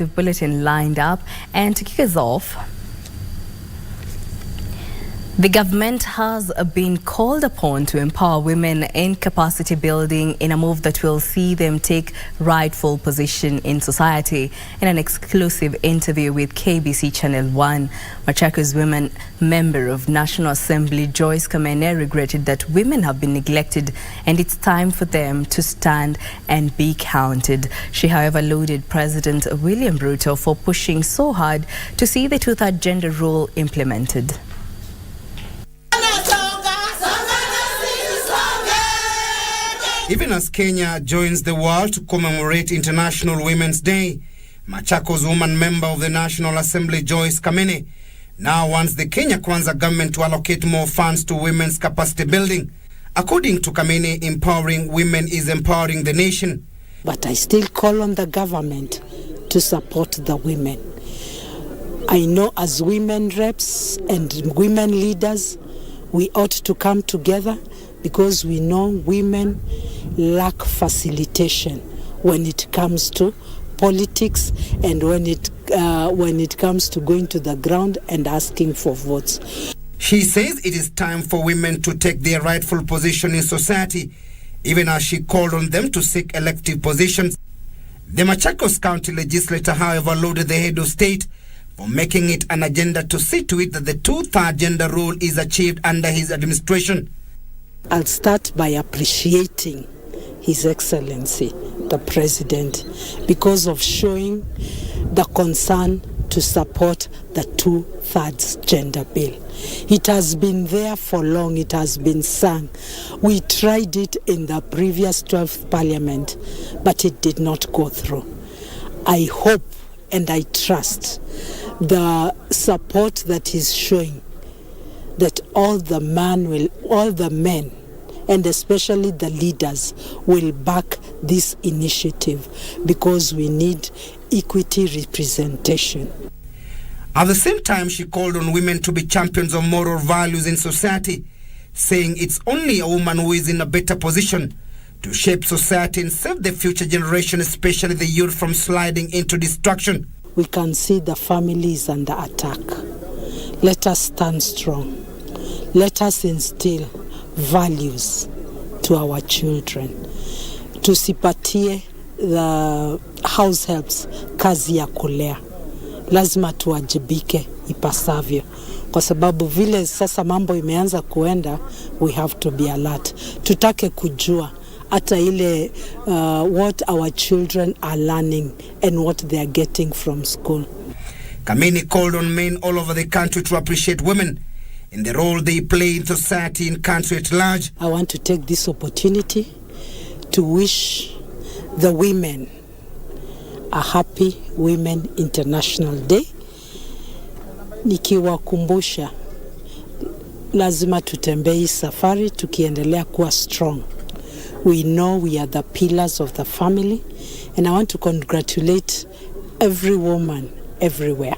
Bulletin lined up, and to kick us off, the government has been called upon to empower women in capacity building in a move that will see them take rightful position in society. In an exclusive interview with KBC Channel 1, Machakos women member of National Assembly Joyce Kamene regretted that women have been neglected and it's time for them to stand and be counted. She, however, lauded President William Ruto for pushing so hard to see the two-third gender rule implemented. Even as Kenya joins the world to commemorate International Women's Day, Machakos woman member of the National Assembly Joyce Kamene now wants the Kenya Kwanza government to allocate more funds to women's capacity building. According to Kamene, empowering women is empowering the nation. But I still call on the government to support the women. I know as women reps and women leaders, we ought to come together because we know women lack facilitation when it comes to politics and when it comes to going to the ground and asking for votes. She says it is time for women to take their rightful position in society, even as she called on them to seek elective positions. The Machakos County legislator, however, lauded the head of state for making it an agenda to see to it that the two-third gender rule is achieved under his administration. I'll start by appreciating His Excellency, the President, because of showing the concern to support the two-thirds gender bill. It has been there for long, it has been sung. We tried it in the previous 12th Parliament, but it did not go through. I hope and I trust the support that is showing, that all the men and especially the leaders will back this initiative because we need equity representation. At the same time, she called on women to be champions of moral values in society, saying it's only a woman who is in a better position to shape society and save the future generation, especially the youth, from sliding into destruction. We can see the family is under attack. Let us stand strong. Let us instill values to our children. Tusipatie the house helps kazi ya kulea. Lazima tuwajibike ipasavyo. Kwa sababu vile sasa mambo imeanza kuenda, we have to be alert. Tutake kujua hata ile what our children are learning and what they are getting from school. Kamene called on men all over the country to appreciate women in the role they play in society and country at large. I want to take this opportunity to wish the women a happy Women International Day. Nikiwakumbusha lazima tutembee safari tukiendelea kuwa strong. We know we are the pillars of the family, and I want to congratulate every woman everywhere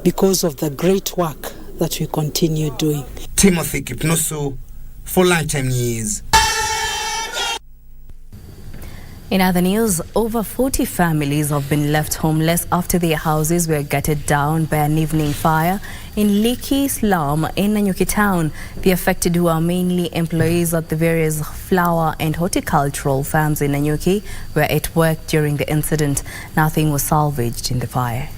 because of the great work that we continue doing. Timothy Kipnusu for Lunchtime News. In other news, over 40 families have been left homeless after their houses were gutted down by an evening fire in Liki slum in Nanyuki town. The affected, who are mainly employees at the various flower and horticultural farms in Nanyuki, were at work during the incident. Nothing was salvaged in the fire.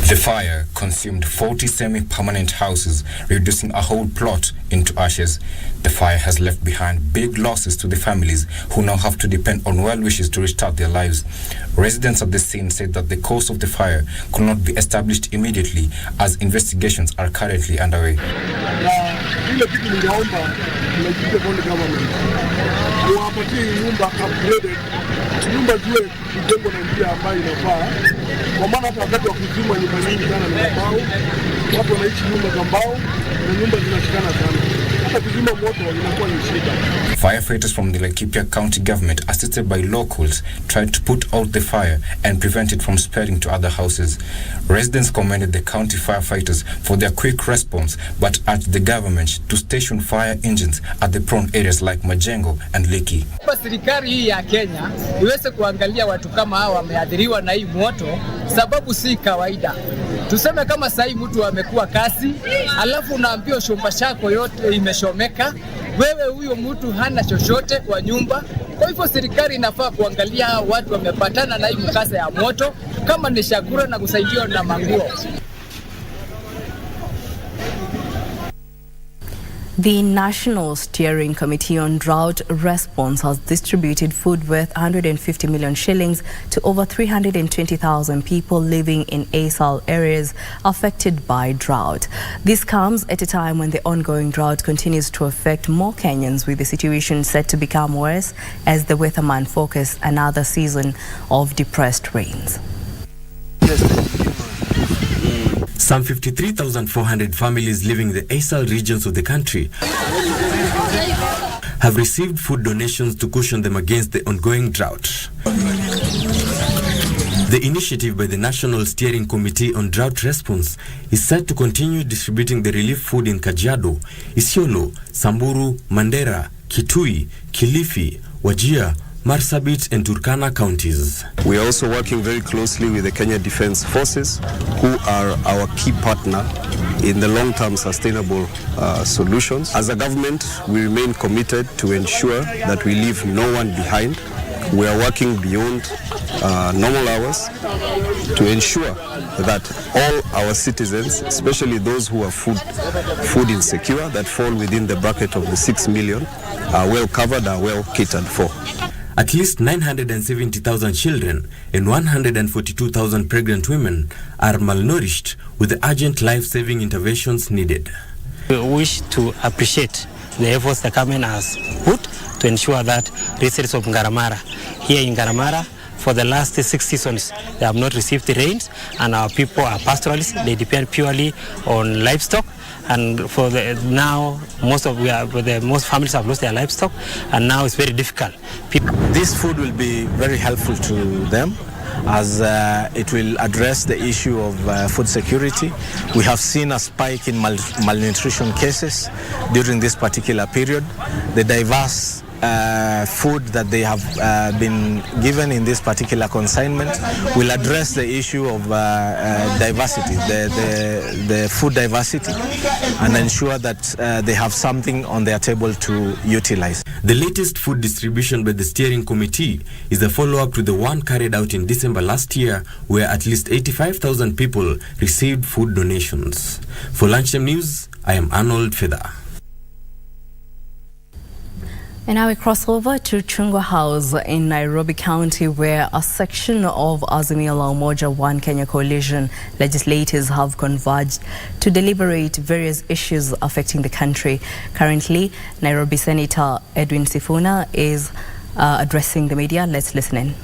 The fire consumed 40 semi-permanent houses, reducing a whole plot into ashes. The fire has left behind big losses to the families, who now have to depend on well wishes to restart their lives. Residents at the scene said that the cause of the fire could not be established immediately, as investigations are currently underway. Kwa maana hata wakati wa kuzima nyumba nyingi sana ni mbao, watu wanaishi nyumba za mbao na nyumba zinashikana sana. hata kuzima moto inakuwa ni shida. Firefighters from the Laikipia County government, assisted by locals, tried to put out the fire and prevent it from spreading to other houses. Residents commended the county firefighters for their quick response, but urged the government to station fire engines at the prone areas like Majengo and Leki. Serikali hii ya Kenya iweze kuangalia watu kama hawa wameathiriwa na hii moto, sababu si kawaida. Tuseme kama sasa hivi mtu amekuwa kasi, alafu unaambiwa shamba chako yote imeshomeka, wewe huyo mtu hana chochote kwa nyumba. Kwa hivyo serikali inafaa kuangalia watu wamepatana na hii mkasa ya moto, kama ni chakula na kusaidiwa na manguo. The National Steering Committee on Drought Response has distributed food worth 150 million shillings to over 320,000 people living in ASAL areas affected by drought. This comes at a time when the ongoing drought continues to affect more Kenyans, with the situation set to become worse as the weatherman forecasts another season of depressed rains. Some 53,400 families living in the ASAL regions of the country have received food donations to cushion them against the ongoing drought. The initiative by the National Steering Committee on Drought Response is set to continue distributing the relief food in Kajiado, Isiolo, Samburu, Mandera, Kitui, Kilifi, Wajir, Marsabit and Turkana counties. We are also working very closely with the Kenya Defence Forces, who are our key partner in the long-term sustainable solutions. As a government, we remain committed to ensure that we leave no one behind. We are working beyond normal hours to ensure that all our citizens, especially those who are food insecure, that fall within the bracket of the 6 million, are well covered, are well catered for. At least 970,000 children and 142,000 pregnant women are malnourished, with urgent life-saving interventions needed. We wish to appreciate the efforts the government has put to ensure that residents of Ngaramara, here in Ngaramara, for the last 6 seasons, they have not received the rains, and our people are pastoralists. They depend purely on livestock. And for now, most families have lost their livestock, and now it's very difficult. This food will be very helpful to them, as it will address the issue of food security. We have seen a spike in malnutrition cases during this particular period. The diverse food that they have been given in this particular consignment will address the issue of diversity, the food diversity, and ensure that they have something on their table to utilize. The latest food distribution by the steering committee is a follow-up to the one carried out in December last year, where at least 85,000 people received food donations. For Lunchtime News, I am Arnold Feather. And now we cross over to Chungwa House in Nairobi County, where a section of Azimio la Umoja One Kenya Coalition legislators have converged to deliberate various issues affecting the country. Currently, Nairobi Senator Edwin Sifuna is addressing the media. Let's listen in.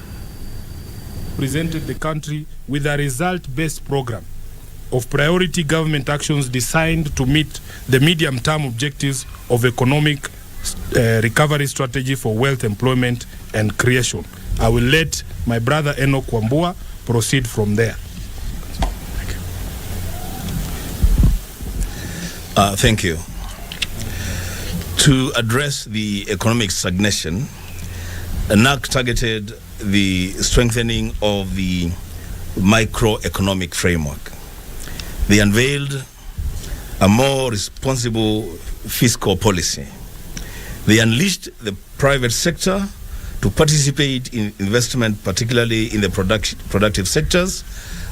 Presented the country with a result-based program of priority government actions designed to meet the medium-term objectives of economic recovery strategy for wealth, employment and creation. I will let my brother Enoch Wambua proceed from there. Thank you. To address the economic stagnation, NAC targeted the strengthening of the microeconomic framework. They unveiled a more responsible fiscal policy. They unleashed the private sector to participate in investment, particularly in the productive sectors,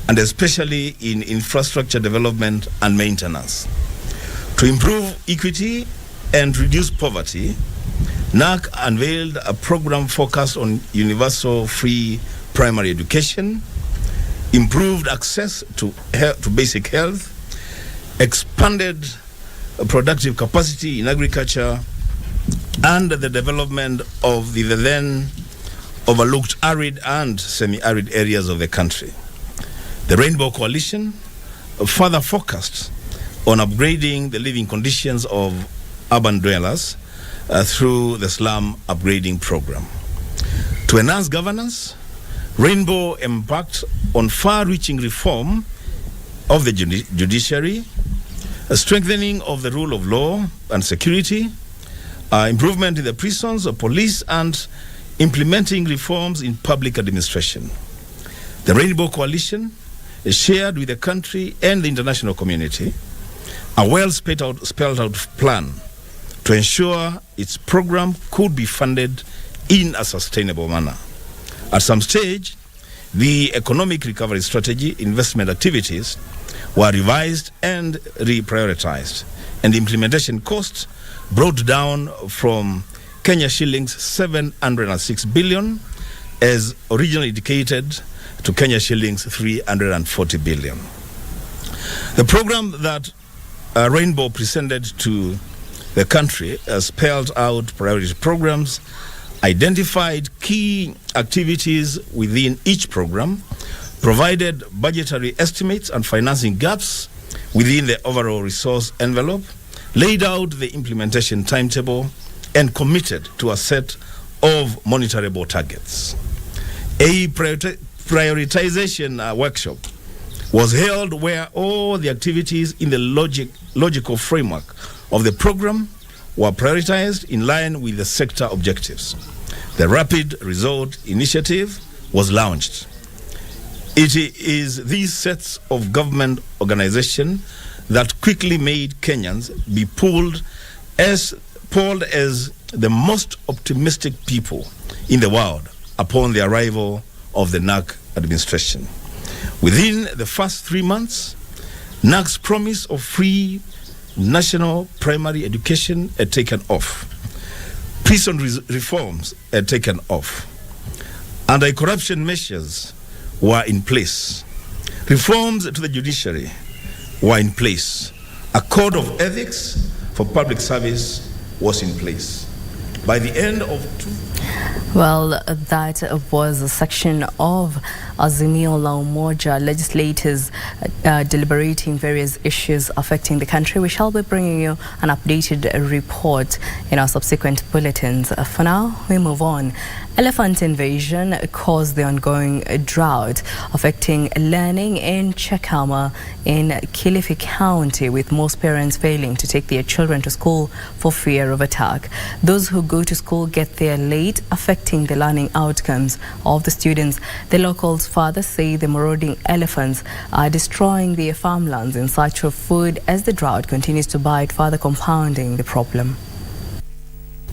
and especially in infrastructure development and maintenance. To improve equity and reduce poverty, NAC unveiled a program focused on universal free primary education, improved access to basic health, expanded productive capacity in agriculture, and the development of the then overlooked arid and semi-arid areas of the country. The Rainbow Coalition further focused on upgrading the living conditions of urban dwellers through the slum upgrading program. To enhance governance, Rainbow embarked on far-reaching reform of the judiciary, a strengthening of the rule of law and security, improvement in the prisons or police, and implementing reforms in public administration. The Rainbow Coalition shared with the country and the international community a well spelled out plan to ensure its program could be funded in a sustainable manner. At some stage, the economic recovery strategy investment activities were revised and reprioritized, and the implementation costs brought down from Kenya shillings 706 billion as originally indicated to Kenya shillings 340 billion. The program that Rainbow presented to the country spelled out priority programs, identified key activities within each program, provided budgetary estimates and financing gaps within the overall resource envelope, laid out the implementation timetable, and committed to a set of monitorable targets. A prioritization workshop was held where all the activities in the logical framework of the program were prioritized in line with the sector objectives. The Rapid Result Initiative was launched. It is these sets of government organization that quickly made Kenyans be polled as the most optimistic people in the world upon the arrival of the NAC administration. Within the first 3 months, NAC's promise of free national primary education had taken off. Prison reforms had taken off. Anti-corruption measures were in place. Reforms to the judiciary were in place. A code of ethics for public service was in place. By the end of Well, that was a section of Azimio la Umoja legislators deliberating various issues affecting the country. We shall be bringing you an updated report in our subsequent bulletins. For now, we move on. Elephant invasion caused the ongoing drought affecting learning in Chakama in Kilifi County, with most parents failing to take their children to school for fear of attack. Those who go to school get there late, affecting the learning outcomes of the students. The locals further say the marauding elephants are destroying their farmlands in search of food as the drought continues to bite, further compounding the problem.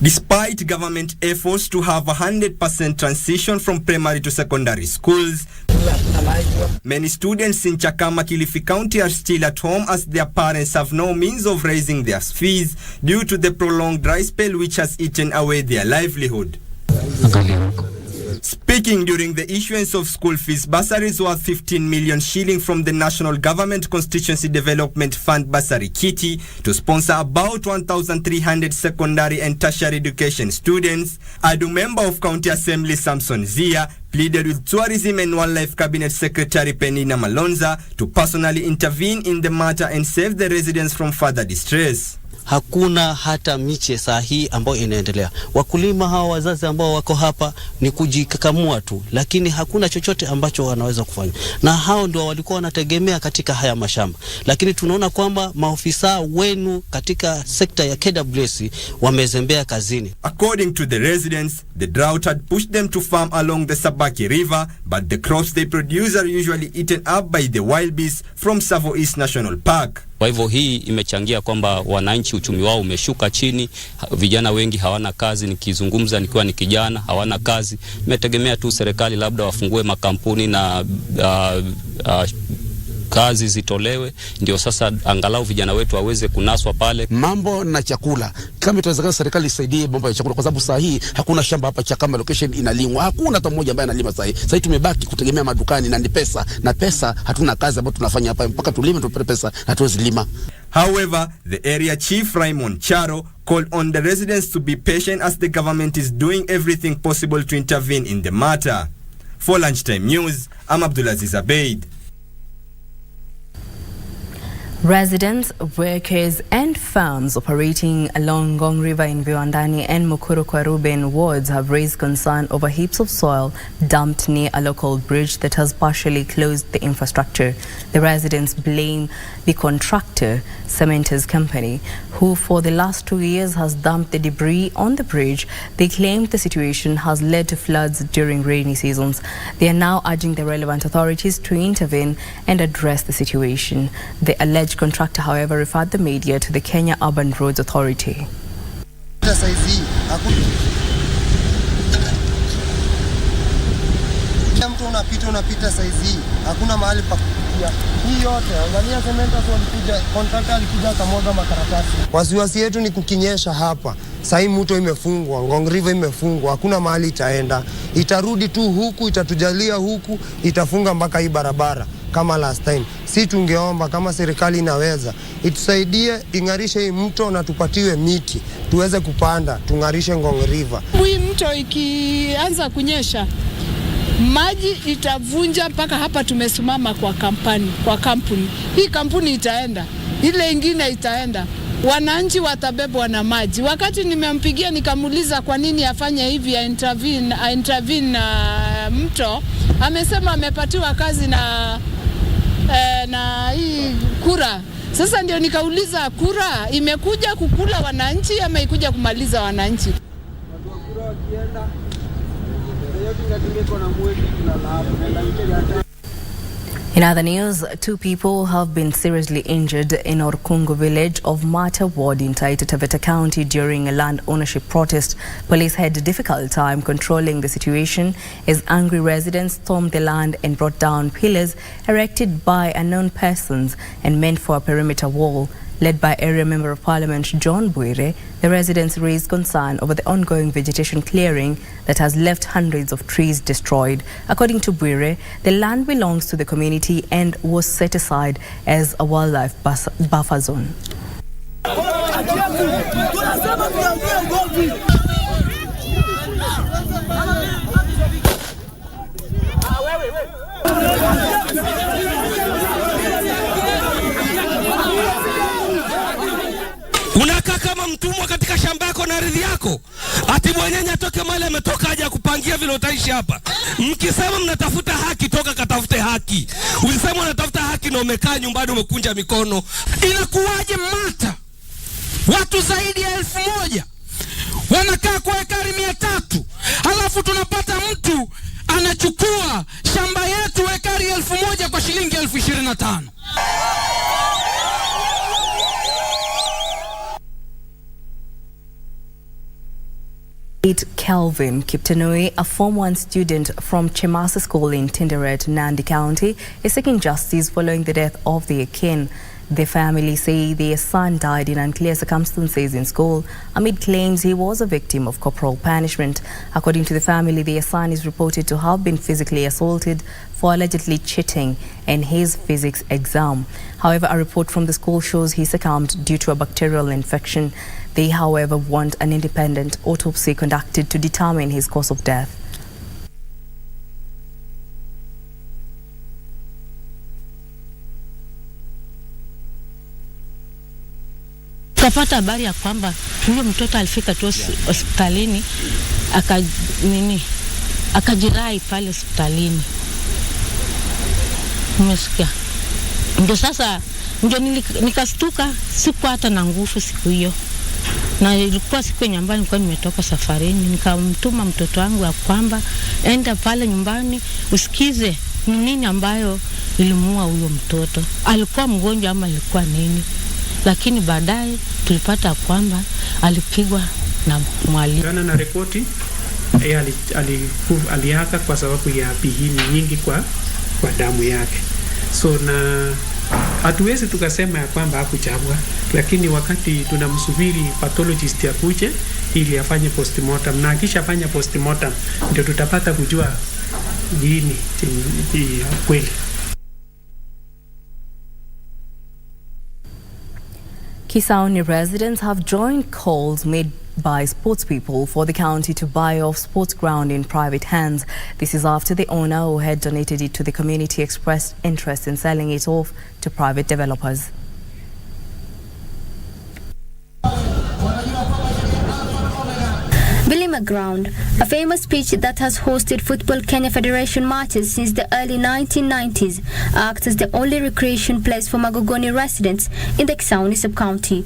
Despite government efforts to have 100% transition from primary to secondary schools, many students in Chakama, Kilifi County are still at home as their parents have no means of raising their fees due to the prolonged dry spell which has eaten away their livelihood. Speaking during the issuance of school fees bursaries worth 15 million shilling from the National Government Constituency Development Fund Bursary Kitty to sponsor about 1,300 secondary and tertiary education students, Adu member of County Assembly Samson Zia pleaded with Tourism and Wildlife Cabinet Secretary Penina Malonza to personally intervene in the matter and save the residents from further distress. Hakuna hata miche sahihi ambayo inaendelea. Wakulima hawa wazazi ambao wako hapa ni kujikakamua tu, lakini hakuna chochote ambacho wanaweza kufanya. Na hao ndio walikuwa wanategemea katika haya mashamba. Lakini tunaona kwamba maofisa wenu katika sekta ya KWS wamezembea kazini. According to the residents, the drought had pushed them to farm along the Sabaki River, but the crops they produce are usually eaten up by the wild beasts from Savo East National Park. Kwa hivyo hii imechangia kwamba wananchi uchumi wao umeshuka chini, vijana wengi hawana kazi. Nikizungumza nikiwa ni kijana, hawana kazi. Nimetegemea tu serikali labda wafungue makampuni na kazi zitolewe, ndio sasa angalau vijana wetu waweze kunaswa pale. Mambo na chakula, kama itawezekana serikali isaidie mambo ya chakula, kwa sababu saa hii hakuna shamba hapa Chakama location inalimwa. Hakuna hata mmoja ambaye analima saa hii. Saa hii tumebaki kutegemea madukani na ni pesa, na pesa hatuna kazi ambayo tunafanya hapa mpaka tulime tupate pesa, hatuwezi lima. However, the area chief Raymond Charo called on the residents to be patient as the government is doing everything possible to intervene in the matter. For Lunchtime News, I'm Abdulaziz Abeid. Residents, workers and firms operating along Ngong River in Viwandani and Mukuru Kwaruben wards have raised concern over heaps of soil dumped near a local bridge that has partially closed the infrastructure. The residents blame the contractor, Cementers Company, who for the last 2 years has dumped the debris on the bridge. They claimed the situation has led to floods during rainy seasons. They are now urging the relevant authorities to intervene and address the situation. The alleged contractor, however, referred the media to the Kenya Urban Roads Authority. Unapita saizi hakuna mahali pa kupitia. Hii yote angalia, Cementers walikuja, contractor alikuja akamwaga makaratasi. Wasiwasi yetu ni kukinyesha hapa. Sasa mto imefungwa, Ngong River imefungwa, hakuna mahali itaenda. Itarudi tu huku, itatujalia huku, itafunga mpaka hii barabara kama last time. Si tungeomba kama serikali inaweza itusaidie, ingarishe hii mto na tupatiwe miti tuweze kupanda, tungarishe Ngong River. Hii mto ikianza kunyesha maji itavunja mpaka hapa tumesimama kwa kampuni. Hii kampuni itaenda, ile ingine itaenda. Wananchi watabebwa na maji. Wakati nimempigia nikamuuliza kwa nini afanye hivi, intervene na mto, amesema amepatiwa kazi na hii kura. Sasa ndio nikauliza, kura imekuja kukula wananchi ama ikuja kumaliza wananchi? Watu wa kura wakienda In other news, 2 people have been seriously injured in Orkungu village of Mata ward in Taita Taveta County during a land ownership protest. Police had a difficult time controlling the situation as angry residents stormed the land and brought down pillars erected by unknown persons and meant for a perimeter wall. Led by Area Member of Parliament John Buire, the residents raised concern over the ongoing vegetation clearing that has left hundreds of trees destroyed. According to Buire, the land belongs to the community and was set aside as a wildlife buffer zone. Unakaa kama mtumwa katika shamba yako na ardhi yako. Ati mwenyewe atoke mahali ametoka aje kupangia vile utaishi hapa. Mkisema mnatafuta haki, toka katafute haki. Ulisema unatafuta haki na umekaa nyumbani umekunja mikono. Inakuwaje Mata? Watu zaidi ya 1000 wanakaa kwa ekari 300. Halafu tunapata mtu anachukua shamba yetu ekari 1000 kwa shilingi 25,000. Kelvin Kiptanui, a Form 1 student from Chemasa School in Tinderet, Nandi County, is seeking justice following the death of their kin. The family say their son died in unclear circumstances in school amid claims he was a victim of corporal punishment. According to the family, their son is reported to have been physically assaulted for allegedly cheating in his physics exam. However, a report from the school shows he succumbed due to a bacterial infection. They, however, want an independent autopsy conducted to determine his cause of death. Tukapata habari ya kwamba huyo mtoto alifika tu hospitalini akajirai pale hospitalini. Umesikia? Ndio sasa ndio nikastuka, siku hata na nguvu siku hiyo. Na ilikuwa siku nyumbani, nilikuwa nimetoka safarini, nikamtuma mtoto wangu ya kwamba enda pale nyumbani usikize nini ambayo ilimuua huyo mtoto. Alikuwa mgonjwa ama alikuwa nini? Lakini baadaye tulipata kwamba alipigwa na mwalimu. Kana na ripoti aliaka kwa sababu ya pihini nyingi kwa damu yake. So na hatuwezi tukasema ya kwamba hakuchabwa, lakini wakati tunamsubiri pathologist akuje ili afanye postmortem, na kisha fanya postmortem ndio tutapata kujua nini kweli. Kisauni residents have joined calls made by sports people for the county to buy off sports ground in private hands. This is after the owner who had donated it to the community expressed interest in selling it off to private developers. Bilima Ground, a famous pitch that has hosted Football Kenya Federation matches since the early 1990s, acts as the only recreation place for Magogoni residents in the Kisauni sub-county.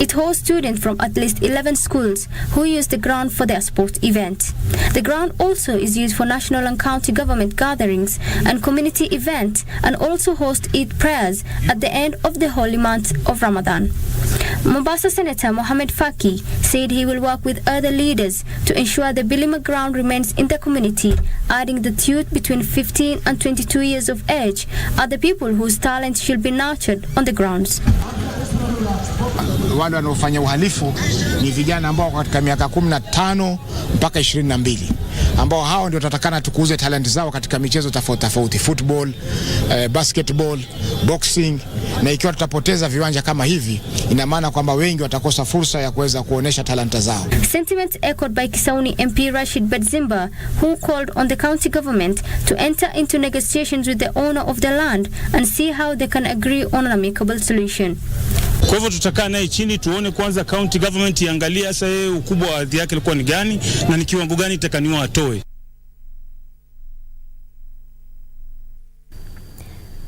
It hosts students from at least 11 schools who use the ground for their sports events. The ground also is used for national and county government gatherings and community events, and also hosts Eid prayers at the end of the holy month of Ramadan. Mombasa Senator Mohamed Faki said he will work with other leaders to ensure the Bilima ground remains in the community, adding that youth between 15 and 22 years of age are the people whose talents should be nurtured on the grounds. Wale wanaofanya uhalifu ni vijana ambao wako katika miaka 15 mpaka 22, ambao hao ndio tutatakana tukuze talent zao katika michezo tofauti tofauti, football, basketball, boxing, na ikiwa tutapoteza viwanja kama hivi, ina maana kwamba wengi watakosa fursa ya kuweza kuonesha talanta zao. Sentiment echoed by Kisauni MP Rashid Badzimba, who called on the county government to enter into negotiations with the owner of the land and see how they can agree on an amicable solution. Kwa hivyo tutakaa naye chini tuone kwanza county government iangalie sasa ukubwa wa ardhi yake ilikuwa ni gani na ni kiwango gani itakaniwa atoe.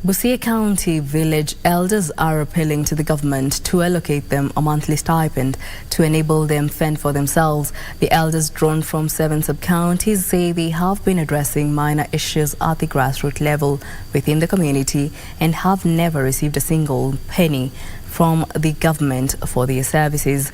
Busia County village elders are appealing to the government to allocate them a monthly stipend to enable them fend for themselves. The elders, drawn from 7 sub-counties, say they have been addressing minor issues at the grassroots level within the community and have never received a single penny from the government for their services.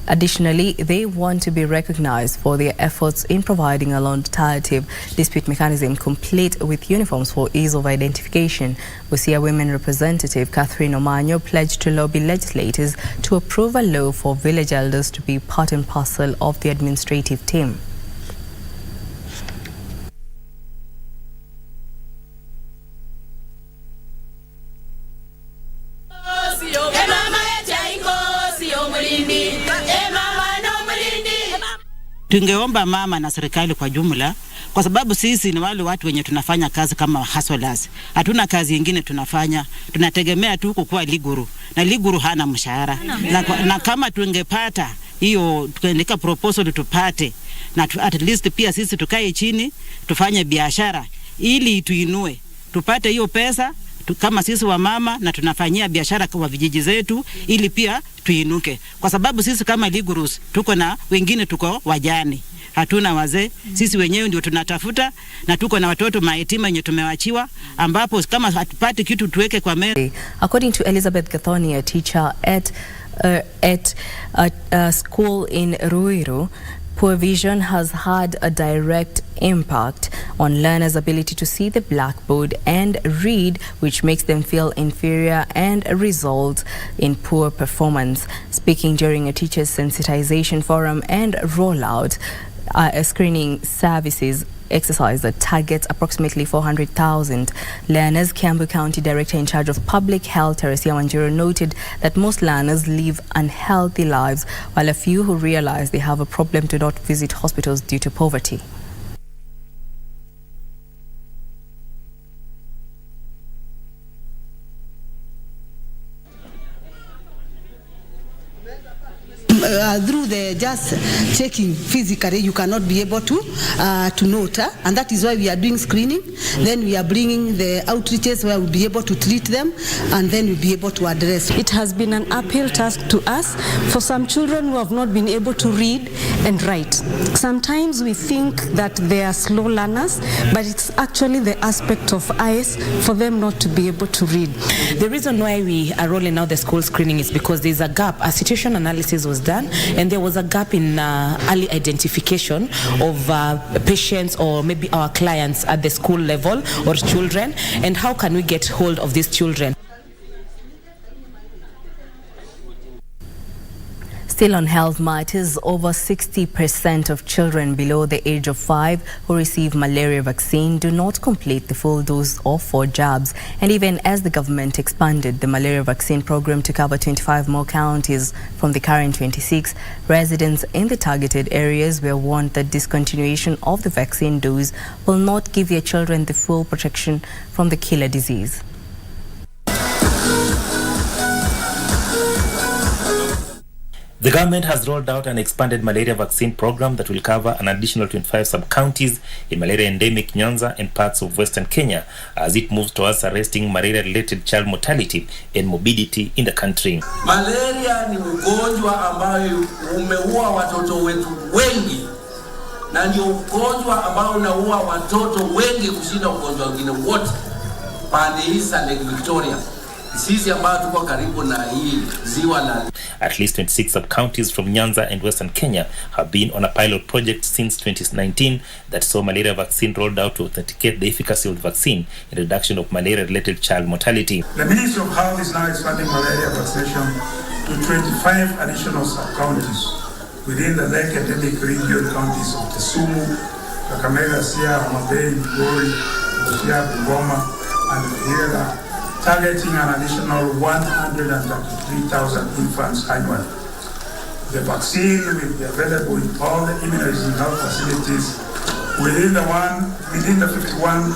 Additionally, they want to be recognized for their efforts in providing a alternative dispute mechanism complete with uniforms for ease of identification. Busia Women Representative Catherine Omanyo pledged to lobby legislators to approve a law for village elders to be part and parcel of the administrative team. Tungeomba mama na serikali kwa jumla, kwa sababu sisi ni wale watu wenye tunafanya kazi kama hustlers. Hatuna kazi nyingine tunafanya, tunategemea tu kukuwa liguru, na liguru hana mshahara. Na kama tungepata hiyo, tukaandika proposal tupate, na at least pia sisi tukae chini tufanye biashara ili tuinue, tupate hiyo pesa kama sisi wa mama, na tunafanyia biashara kwa vijiji zetu ili pia tuinuke, kwa sababu sisi kama ligurus tuko na wengine, tuko wajani, hatuna wazee, sisi wenyewe ndio tunatafuta, na tuko na watoto mayatima wenye tumewachiwa, ambapo kama hatupati kitu tuweke kwa meza. According to Elizabeth Gathoni, a teacher at a school in Ruiru, poor vision has had a direct impact on learners' ability to see the blackboard and read, which makes them feel inferior and results in poor performance. Speaking during a teachers' sensitization forum and rollout, a screening services exercise that targets approximately 400,000 learners, Kiambu County Director in charge of Public Health, Teresia Wanjiru, noted that most learners live unhealthy lives, while a few who realize they have a problem do not visit hospitals due to poverty. Through the just checking physically, you cannot be able to note, and that is why we are doing screening. Then we are bringing the outreaches where we'll be able to treat them, and then we'll be able to address. It has been an uphill task to us for some children who have not been able to read and write. Sometimes we think that they are slow learners, but it's actually the aspect of eyes for them not to be able to read. The reason why we are rolling out the school screening is because there's a gap. A situation analysis was done, and there was a gap in early identification of patients or maybe our clients at the school level or children, and how can we get hold of these children. Still on health matters, over 60% of children below the age of 5 who receive malaria vaccine do not complete the full dose of 4 jabs. And even as the government expanded the malaria vaccine program to cover 25 more counties from the current 26, residents in the targeted areas were warned that discontinuation of the vaccine dose will not give their children the full protection from the killer disease. The The government has rolled out an expanded malaria vaccine program that will cover an additional 25 sub-counties in malaria-endemic Nyanza and parts of Western Kenya as it moves towards arresting malaria-related child mortality and morbidity in the country. Malaria ni ugonjwa ambayo umeua watoto wetu wengi, na ndio ugonjwa ambao unaua watoto wengi kushinda ugonjwa wengine wote pande hii za Lake Victoria. Sisi ambao tuko karibu na hii ziwa la At least 26 sub-counties from Nyanza and Western Kenya have been on a pilot project since 2019 that saw malaria vaccine rolled out to authenticate the efficacy of the vaccine in reduction of malaria-related child mortality. The Ministry of Health is now expanding malaria vaccination to 25 additional sub-counties within the Lake endemic region counties of Kisumu, Kakamega, Siaya, Homa Bay, Migori, Busia, Bungoma, and Vihiga, targeting an additional 133,000 infants annually. The vaccine will be available in all the immunizing health facilities within the 51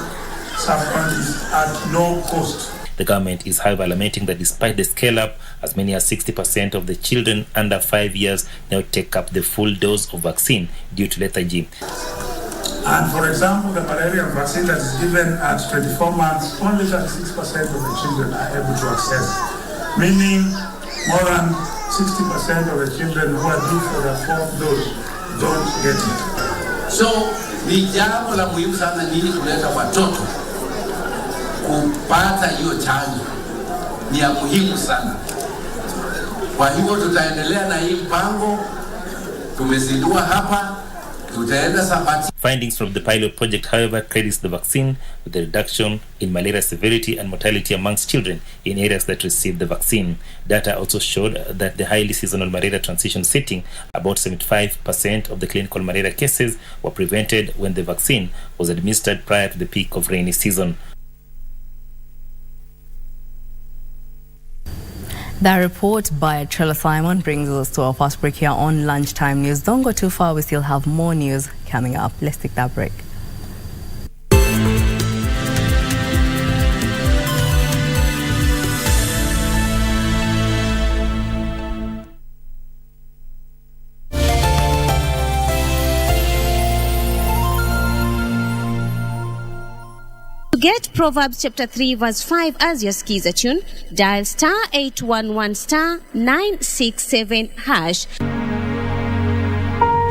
sub-counties at no cost. The government is, however, lamenting that despite the scale-up, as many as 60% of the children under 5 years now take up the full dose of vaccine due to lethargy. And for example, the malaria vaccine that is given at 24 months, only 36% of the children are able to access, meaning more than 60% of the children who are due for their 4th dose don't get it. So, ni jambo la muhimu sana nini kuleta watoto kupata hiyo chanjo. Ni ya muhimu sana. Kwa hivyo tutaendelea na hii mpango tumezindua hapa. Findings from the pilot project, however, credits the vaccine with the reduction in malaria severity and mortality amongst children in areas that received the vaccine. Data also showed that the highly seasonal malaria transition setting, about 75% of the clinical malaria cases were prevented when the vaccine was administered prior to the peak of rainy season. That report by Trella Simon brings us to our first break here on Lunchtime News. Don't go too far, we still have more news coming up. Let's take that break. To get Proverbs chapter 3 verse 5 as your skiza tune, dial star 811 star 967 hash.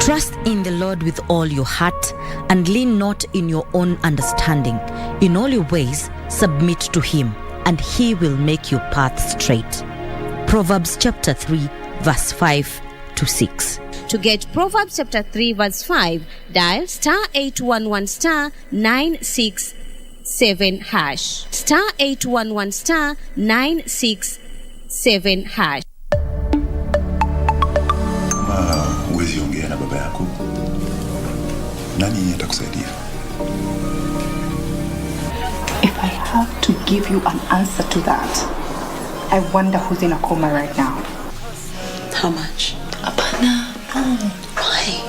Trust in the Lord with all your heart and lean not in your own understanding. In all your ways submit to him, and he will make your path straight. Proverbs chapter 3 verse 5 to 6. To get Proverbs chapter 3 verse 5, dial star 811 star 967 hash. Star 811 star 967 hash. Huwezi ongea na baba yako, nani atakusaidia? If I have to give you an answer to that, I wonder who's in a coma right now. How much? Hapana. No. Why?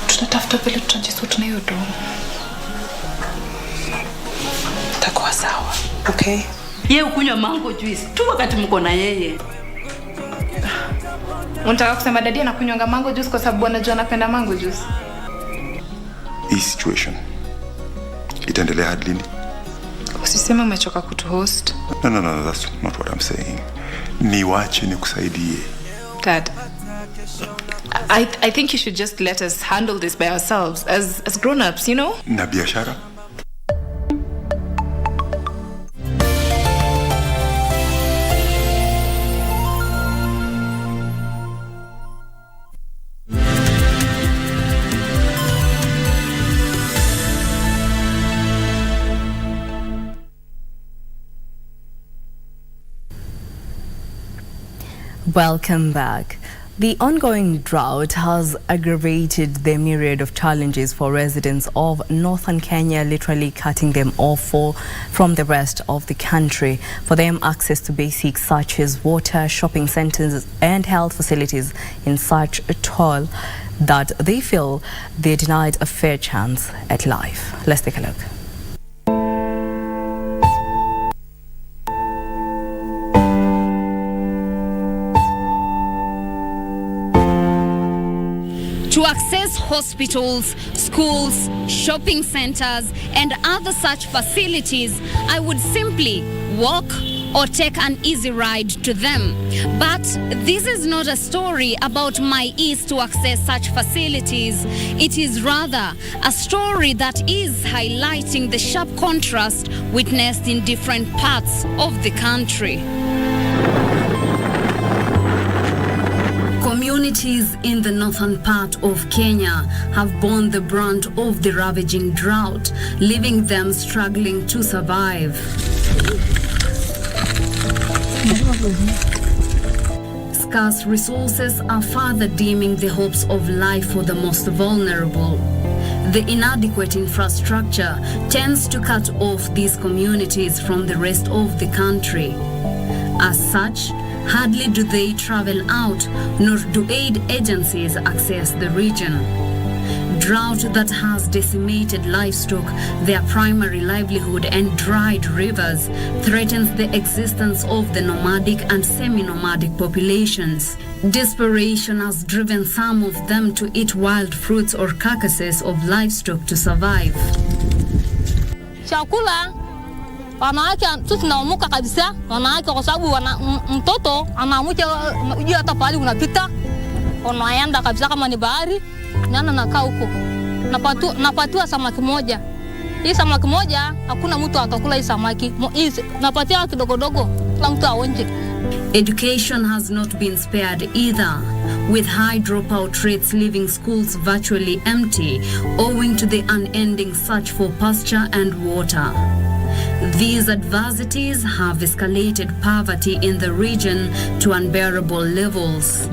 Tunatafuta vile tutajisuta na hiyo do. Takuwa sawa. Okay? Yeye ukunywa mango juice tu wakati mko na yeye. Unataka kusema dadi anakunywanga mango juice kwa sababu anajua anapenda mango juice? Hii situation itaendelea hadi lini? Usiseme umechoka kutuhost. No, that's not what I'm saying. Niwache nikusaidie. Dad, I think you should just let us handle this by ourselves as grown-ups, you know? Na biashara? Welcome back. The ongoing drought has aggravated the myriad of challenges for residents of northern Kenya, literally cutting them off from the rest of the country. For them, access to basics such as water, shopping centers and health facilities in such a toll that they feel they're denied a fair chance at life. Let's take a look. access hospitals, schools, shopping centers, and other such facilities, I would simply walk or take an easy ride to them. But this is not a story about my ease to access such facilities. It is rather a story that is highlighting the sharp contrast witnessed in different parts of the country. Communities in the northern part of Kenya have borne the brunt of the ravaging drought, leaving them struggling to survive. Scarce resources are further dimming the hopes of life for the most vulnerable. The inadequate infrastructure tends to cut off these communities from the rest of the country. As such, hardly do they travel out, nor do aid agencies access the region. Drought that has decimated livestock, their primary livelihood, and dried rivers threatens the existence of the nomadic and semi-nomadic populations. Desperation has driven some of them to eat wild fruits or carcasses of livestock to survive. Chakula wanawake sisi tunaumuka kabisa, wanawake kwa sababu mtoto anaamuka unajua hata pale unapita unaenda kabisa kama ni bahari nyana nakaa huko napatiwa samaki moja. Hii samaki moja hakuna mtu atakula hii samaki. Napatia kidogodogo kila mtu aonje. Education has not been spared either, with high dropout rates leaving schools virtually empty owing to the unending search for pasture and water. These adversities have escalated poverty in the region to unbearable levels.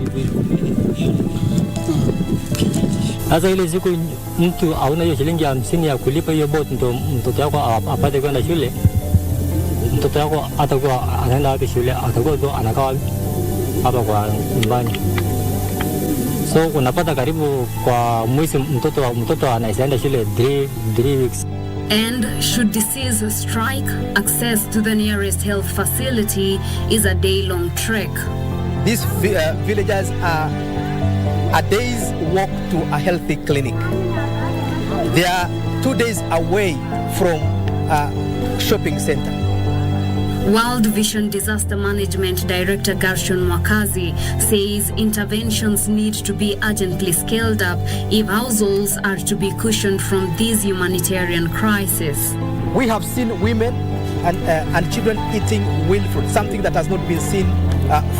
Sasa ile siku mtu hauna hiyo shilingi 50 ya kulipa hiyo boat ndo mtoto wako apate kwenda shule, mtoto wako atakuwa anaenda wapi shule? Atakuwa tu anakaa hapa kwa nyumbani. So unapata karibu kwa mwezi mtoto anaenda shule 3 weeks. And should disease strike, access to the nearest health facility is a day-long trek. These villagers are a day's walk to a healthy clinic. They are 2 days away from a shopping center. World Vision Disaster Management Director Gershon Mwakazi says interventions need to be urgently scaled up if households are to be cushioned from this humanitarian crisis. We have seen women and children eating wild fruit, something that has not been seen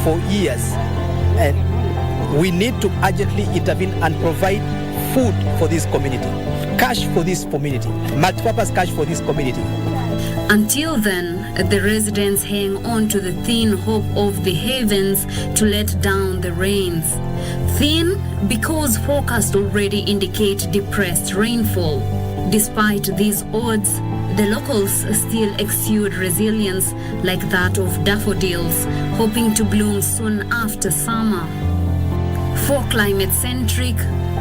for years. And we need to urgently intervene and provide food for this community, cash for this community, multi-purpose cash for this community. Until then, the residents hang on to the thin hope of the heavens to let down the rains. Thin because forecasts already indicate depressed rainfall. Despite these odds, the locals still exude resilience like that of daffodils, hoping to bloom soon after summer. For Climate Centric,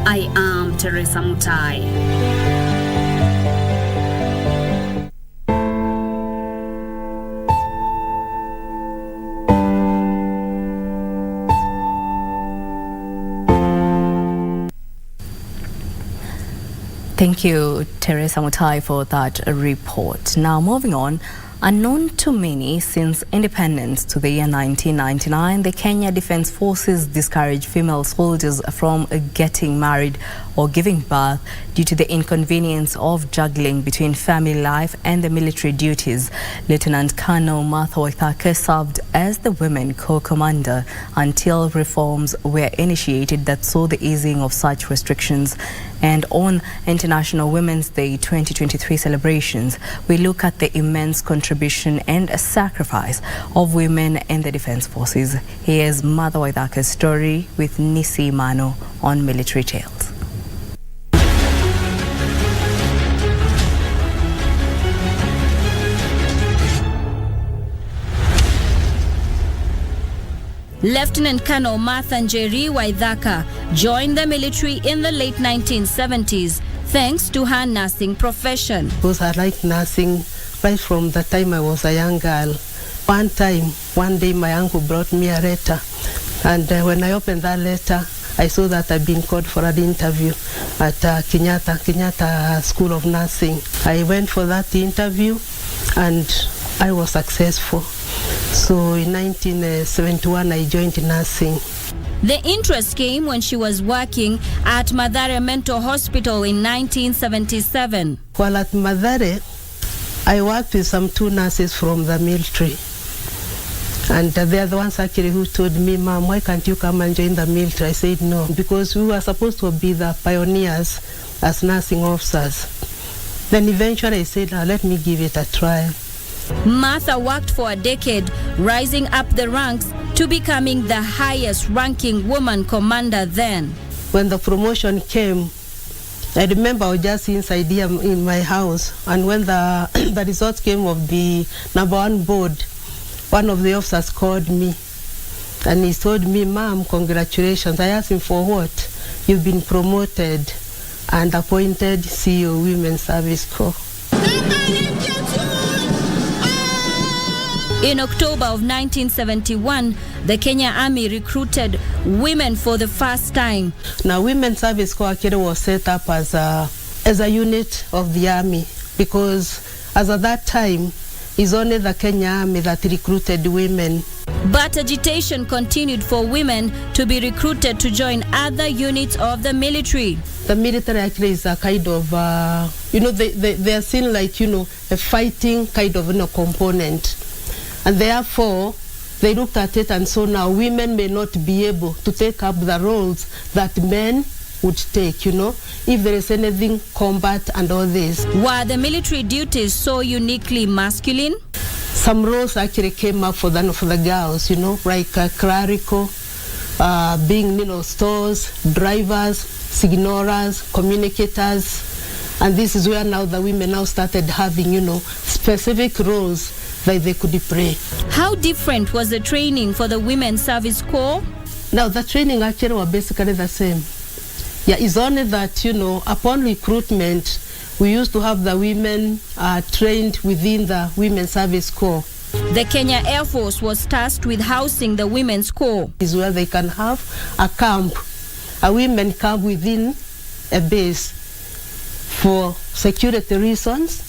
I am Teresa Mutai. Thank you, Teresa Mutai, for that report. Now, moving on. Unknown to many since independence to the year 1999, the Kenya Defence Forces discouraged female soldiers from getting married or giving birth due to the inconvenience of juggling between family life and the military duties. Lieutenant Colonel Martha Waithake served as the women co-commander until reforms were initiated that saw the easing of such restrictions. And on International Women's Day 2023 celebrations, we look at the immense contribution and sacrifice of women in the Defence Forces. Here's Martha Waithake's story with Nisi Mano on Military Tales. Lieutenant Colonel Martha Njeri Waithaka joined the military in the late 1970s thanks to her nursing profession. Because I liked nursing right from the time I was a young girl. One day my uncle brought me a letter, and when I opened that letter, I saw that I'd been called for an interview at Kenyatta School of Nursing. I went for that interview and I was successful. So in 1971, I joined nursing. The interest came when she was working at Malaria Mental Hospital in 1977. While at Malaria, I worked with some 2 nurses from the military. And they are the ones actually who told me, Mom, why can't you come and join the military? I said no, because we were supposed to be the pioneers as nursing officers. Then eventually I said, let me give it a try. Martha worked for a decade, rising up the ranks to becoming the highest ranking woman commander then. When the promotion came, I remember I was just inside here in my house, and when the results came of the #1 board, one of the officers called me and he told me, Mom, congratulations. I asked him, for what? You've been promoted and appointed CEO Women's Service Corps. In October of 1971, the Kenya Army recruited women for the first time. Now, Women's Service Corps actually was set up as a unit of the Army, because as at that time, it's only the Kenya Army that recruited women. But agitation continued for women to be recruited to join other units of the military. The military actually is a kind of, they are seen like, a fighting kind of component. And therefore, they looked at it and so now women may not be able to take up the roles that men would take, if there is anything, combat and all this. Were the military duties so uniquely masculine? Some roles actually came up for the girls, like clerical, being, stores, drivers, signalers, communicators. And this is where now the women now started having, specific roles that they could play. How different was the training for the Women's Service Corps? Now, the training actually was basically the same. Yeah, it's only that, upon recruitment, we used to have the women trained within the Women's Service Corps. The Kenya Air Force was tasked with housing the Women's Corps. Is where they can have a camp, a women camp within a base for security reasons.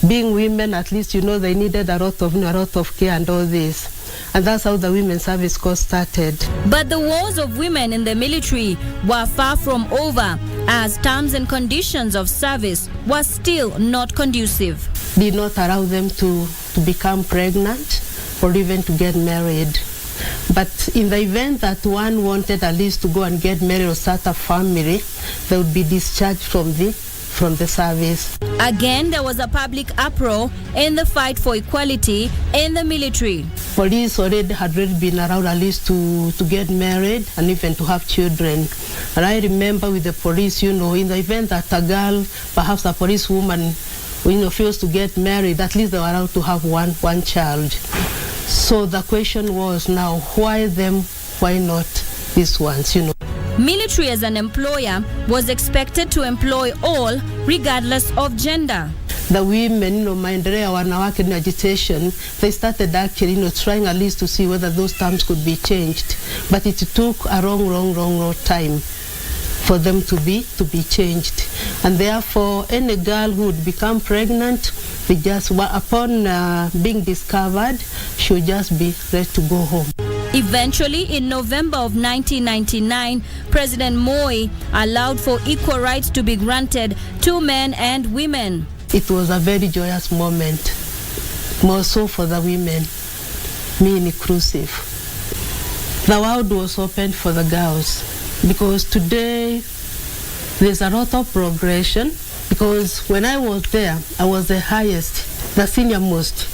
Being women, at least, they needed a lot of care and all this. And that's how the Women's Service Corps started. But the wars of women in the military were far from over, as terms and conditions of service were still not conducive. Did not allow them to become pregnant or even to get married. But in the event that one wanted at least to go and get married or start a family, they would be discharged from the service. Again, there was a public uproar in the fight for equality in the military. Police had already been around at least to get married and even to have children. And I remember with the police, in the event that a girl, perhaps a policewoman, fails to get married, at least they were allowed to have one child. So the question was now, why them, why not these ones, Military as an employer was expected to employ all, regardless of gender. The women, maendeleo wanawake in agitation, they started actually, trying at least to see whether those terms could be changed. But it took a long time for them to be changed. And therefore, any girl who would become pregnant, upon being discovered, she would just be ready to go home. Eventually, in November of 1999, President Moi allowed for equal rights to be granted to men and women. It was a very joyous moment, more so for the women, me inclusive. The world was open for the girls because today there's a lot of progression, because when I was there, I was the highest, the senior most,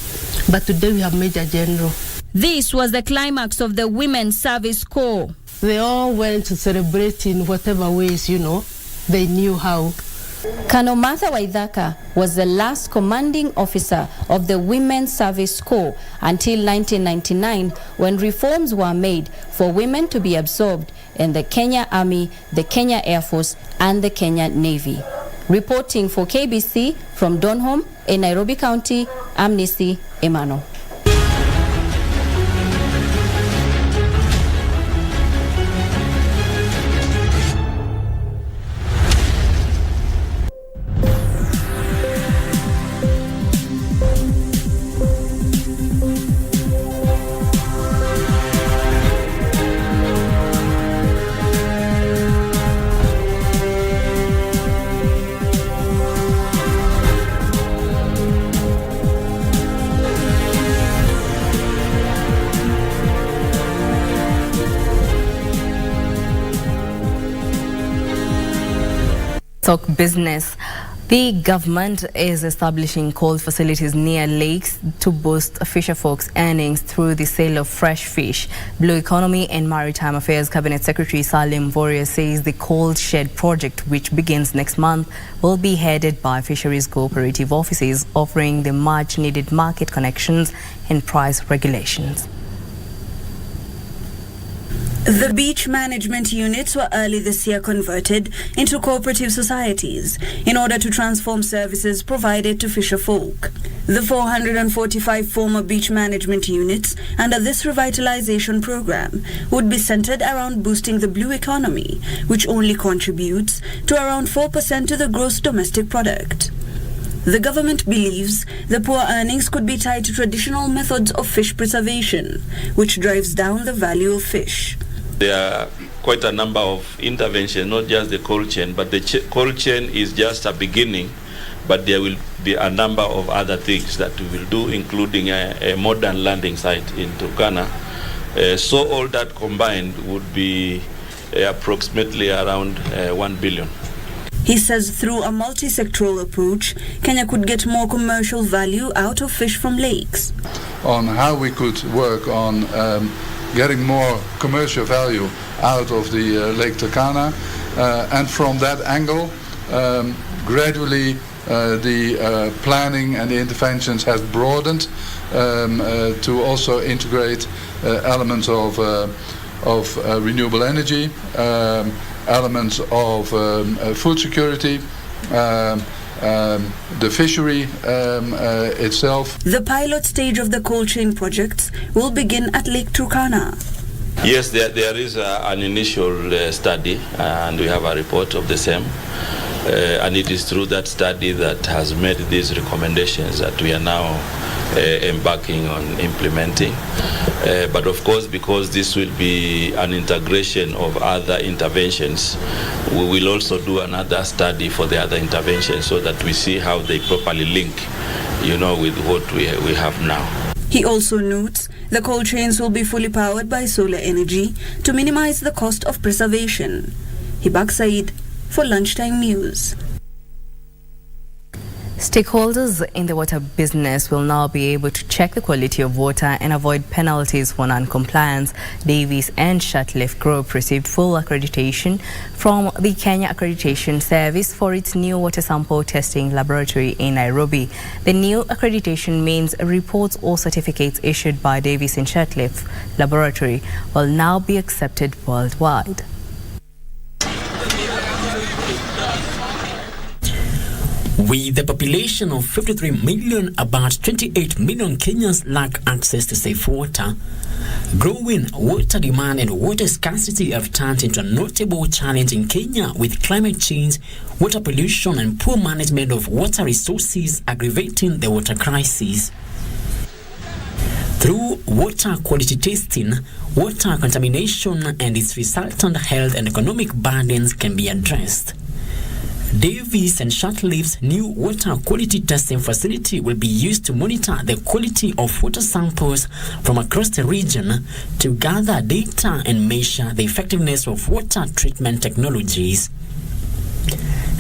but today we have Major General. This was the climax of the Women's Service Corps. They all went to celebrate in whatever ways, they knew how. Colonel Martha Waithaka was the last commanding officer of the Women's Service Corps until 1999, when reforms were made for women to be absorbed in the Kenya Army, the Kenya Air Force, and the Kenya Navy. Reporting for KBC from Donholm in Nairobi County, I'm Nisi Emano. talk business. The government is establishing cold facilities near lakes to boost fisherfolk's earnings through the sale of fresh fish. Blue Economy and Maritime Affairs Cabinet Secretary Salim Voria says the cold shed project, which begins next month, will be headed by fisheries cooperative offices, offering the much-needed market connections and price regulations. The beach management units were early this year converted into cooperative societies in order to transform services provided to fisherfolk. The 445 former beach management units under this revitalization program would be centered around boosting the blue economy, which only contributes to around 4% to the gross domestic product. The government believes the poor earnings could be tied to traditional methods of fish preservation, which drives down the value of fish. There are quite a number of interventions, not just the cold chain, but the cold chain is just a beginning, but there will be a number of other things that we will do, including a modern landing site in Turkana. So all that combined would be approximately around 1 billion. He says through a multi-sectoral approach, Kenya could get more commercial value out of fish from lakes. On how we could work on getting more commercial value out of the Lake Turkana, and from that angle, gradually the planning and the interventions have broadened to also integrate elements of renewable energy, elements of food security, the fishery itself. The pilot stage of the cold chain projects will begin at Lake Turkana. Yes, there is an initial study, and we have a report of the same. And it is through that study that has made these recommendations that we are now embarking on implementing. But of course, because this will be an integration of other interventions, we will also do another study for the other interventions so that we see how they properly link, with what we have now. He also notes the cold chains will be fully powered by solar energy to minimize the cost of preservation. Hibak Said for Lunchtime News. Stakeholders in the water business will now be able to check the quality of water and avoid penalties for non-compliance. Davies and Shatliff Group received full accreditation from the Kenya Accreditation Service for its new water sample testing laboratory in Nairobi. The new accreditation means reports or certificates issued by Davies and Shatliff Laboratory will now be accepted worldwide. With the population of 53 million, about 28 million Kenyans lack access to safe water. Growing water demand and water scarcity have turned into a notable challenge in Kenya, with climate change, water pollution and poor management of water resources aggravating the water crisis. Through water quality testing, water contamination and its resultant health and economic burdens can be addressed. Davies and Shatliff's new water quality testing facility will be used to monitor the quality of water samples from across the region to gather data and measure the effectiveness of water treatment technologies.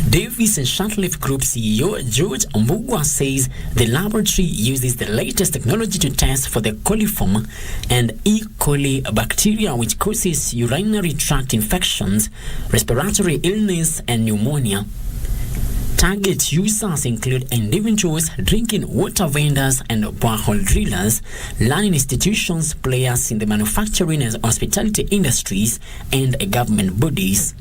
Davies and Shatliff Group CEO George Mbugwa says the laboratory uses the latest technology to test for the coliform and E. coli bacteria, which causes urinary tract infections, respiratory illness and pneumonia. Target users include individuals, drinking water vendors and borehole drillers, learning institutions, players in the manufacturing and hospitality industries, and government bodies.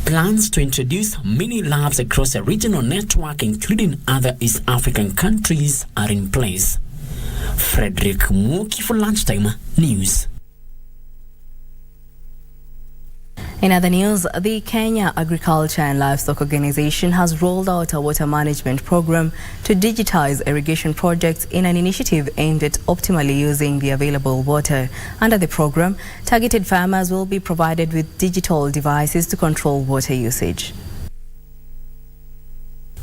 Plans to introduce mini labs across a regional network, including other East African countries, are in place. Frederick Mwoki for Lunchtime News. In other news, the Kenya Agriculture and Livestock Organization has rolled out a water management program to digitize irrigation projects in an initiative aimed at optimally using the available water. Under the program, targeted farmers will be provided with digital devices to control water usage.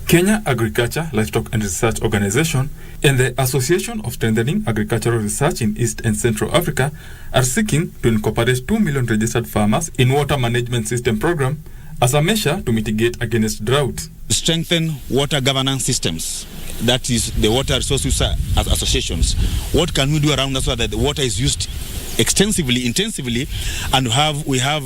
Kenya Agriculture, Livestock and Research Organization and the Association of Strengthening Agricultural Research in East and Central Africa are seeking to incorporate 2 million registered farmers in water management system program as a measure to mitigate against drought. Strengthen water governance systems. That is the water resource user associations. What can we do around us so that the water is used extensively, intensively, and we have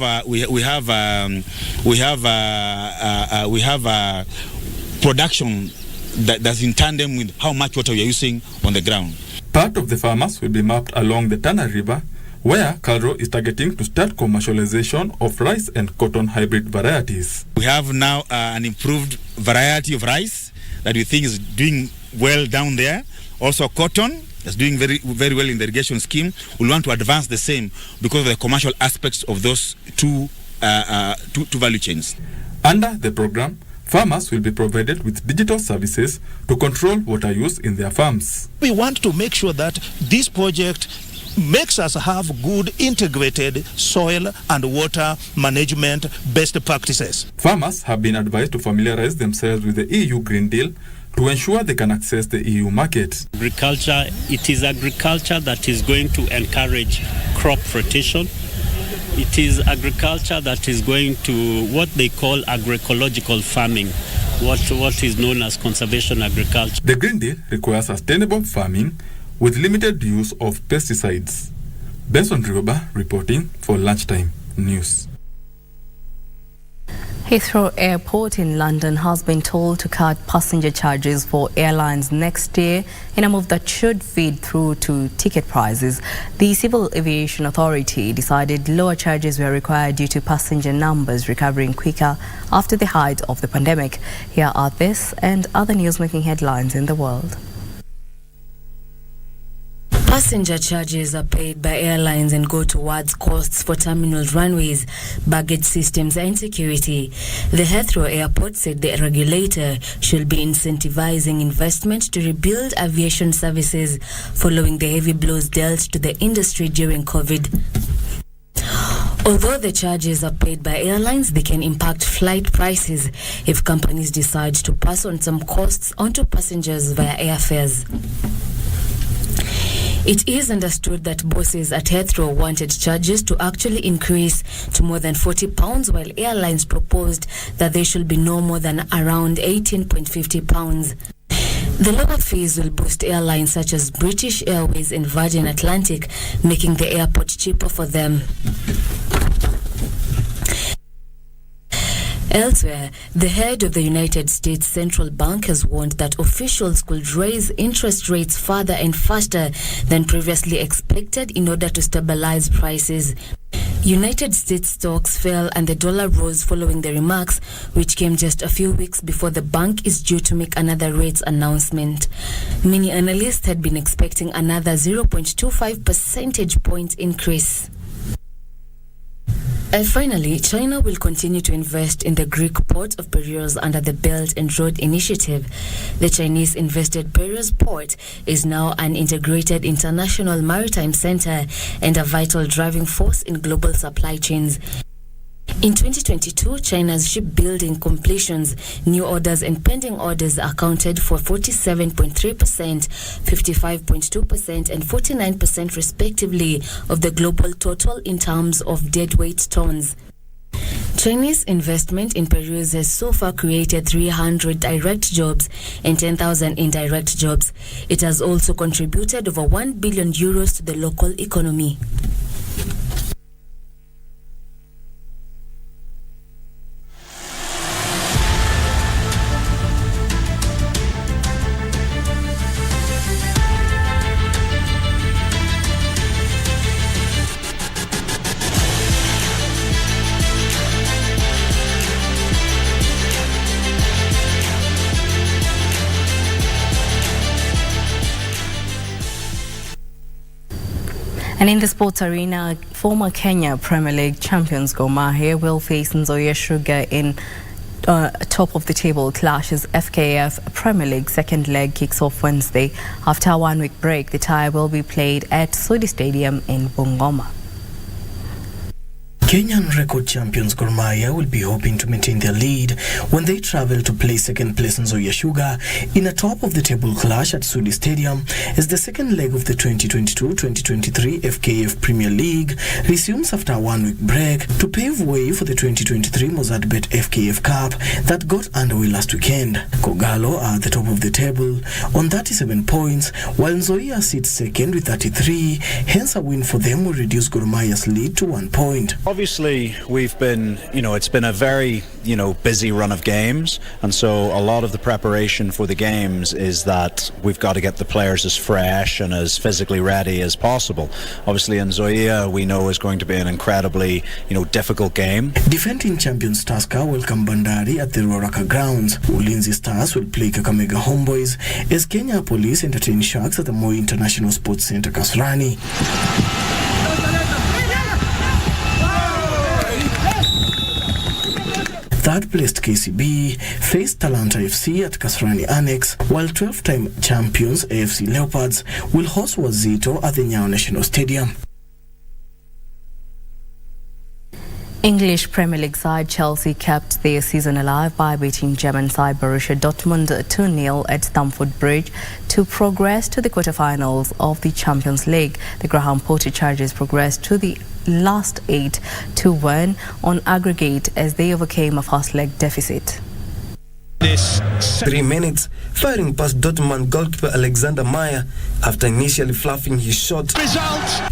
production that's in tandem with how much water we are using on the ground. Part of the farmers will be mapped along the Tana River, where KALRO is targeting to start commercialization of rice and cotton hybrid varieties. We have now an improved variety of rice that we think is doing well down there. Also cotton is doing very, very well in the irrigation scheme. We want to advance the same because of the commercial aspects of those two value chains. Under the program, farmers will be provided with digital services to control water use in their farms. We want to make sure that this project makes us have good integrated soil and water management best practices. Farmers have been advised to familiarize themselves with the EU Green Deal to ensure they can access the EU market. Agriculture, it is agriculture that is going to encourage crop rotation. It is agriculture that is going to what they call agroecological farming, what is known as conservation agriculture. The Green Deal requires sustainable farming with limited use of pesticides. Benson Rioba reporting for Lunchtime News. Heathrow Airport in London has been told to cut passenger charges for airlines next year in a move that should feed through to ticket prices. The Civil Aviation Authority decided lower charges were required due to passenger numbers recovering quicker after the height of the pandemic. Here are this and other news-making headlines in the world. Passenger charges are paid by airlines and go towards costs for terminal runways, baggage systems and security. The Heathrow Airport said the regulator should be incentivizing investment to rebuild aviation services following the heavy blows dealt to the industry during COVID. Although the charges are paid by airlines, they can impact flight prices if companies decide to pass on some costs onto passengers via airfares. It is understood that bosses at Heathrow wanted charges to actually increase to more than £40, while airlines proposed that they should be no more than around £18.50. The lower fees will boost airlines such as British Airways and Virgin Atlantic, making the airport cheaper for them. Elsewhere, the head of the United States Central Bank has warned that officials could raise interest rates further and faster than previously expected in order to stabilize prices. United States stocks fell and the dollar rose following the remarks, which came just a few weeks before the bank is due to make another rates announcement. Many analysts had been expecting another 0.25 percentage point increase. And finally, China will continue to invest in the Greek port of Piraeus under the Belt and Road Initiative. The Chinese-invested Piraeus port is now an integrated international maritime center and a vital driving force in global supply chains. In 2022, China's shipbuilding completions, new orders and pending orders accounted for 47.3%, 55.2% and 49% respectively of the global total in terms of deadweight tons. Chinese investment in Piraeus has so far created 300 direct jobs and 10,000 indirect jobs. It has also contributed over 1 billion euros to the local economy. And in the sports arena, former Kenya Premier League champions Gor Mahia will face Nzoia Sugar in top of the table clashes. FKF Premier League second leg kicks off Wednesday. After a 1-week break, the tie will be played at Sudi Stadium in Bungoma. Kenyan record champions Gor Mahia will be hoping to maintain their lead when they travel to play second place in Nzoia Sugar in a top-of-the-table clash at Sudi Stadium as the second leg of the 2022-2023 FKF Premier League resumes after a one-week break to pave way for the 2023 Mozartbet FKF Cup that got underway last weekend. Kogalo are at the top of the table on 37 points, while Nzoia sits second with 33, hence a win for them will reduce Gor Mahia's lead to 1 point. Obviously, we've been, it's been a very, busy run of games, and so a lot of the preparation for the games is that we've got to get the players as fresh and as physically ready as possible. Obviously, in Nzoia, we know is going to be an incredibly, difficult game. Defending champions Tusker welcome Bandari at the Roraka grounds. Ulinzi Stars will play Kakamega Homeboys as Kenya Police entertain Sharks at the Moi International Sports Centre, Kasarani. Third-placed KCB faced Talanta FC at Kasarani Annex, while 12-time champions AFC Leopards will host Wazito at the Nyayo National Stadium. English Premier League side Chelsea kept their season alive by beating German side Borussia Dortmund 2-0 at Stamford Bridge to progress to the quarter-finals of the Champions League. The Graham Potter Chargers progressed to the last 8 to win on aggregate as they overcame a first-leg deficit. 3 minutes, firing past Dortmund goalkeeper Alexander Meyer after initially fluffing his shot. Result!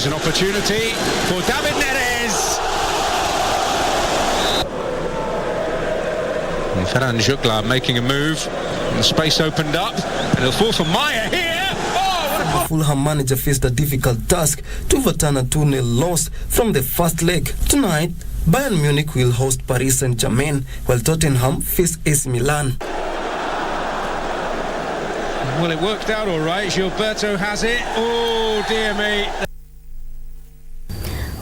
An opportunity for David Neres. And Ferran Jugla making a move, and the space opened up, and it'll fall for Meyer here. Oh, Fulham manager faced a difficult task to overturn a 2-0 loss from the first leg. Tonight, Bayern Munich will host Paris Saint-Germain, while Tottenham face AC Milan. Well, it worked out all right. Gilberto has it. Oh, dear me.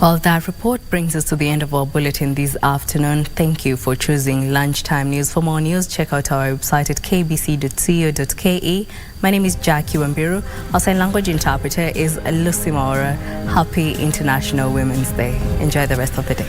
Well, that report brings us to the end of our bulletin this afternoon. Thank you for choosing Lunchtime News. For more news, check out our website at kbc.co.ke. My name is Jackie Wambiru. Our sign language interpreter is Lucy Maura. Happy International Women's Day. Enjoy the rest of the day.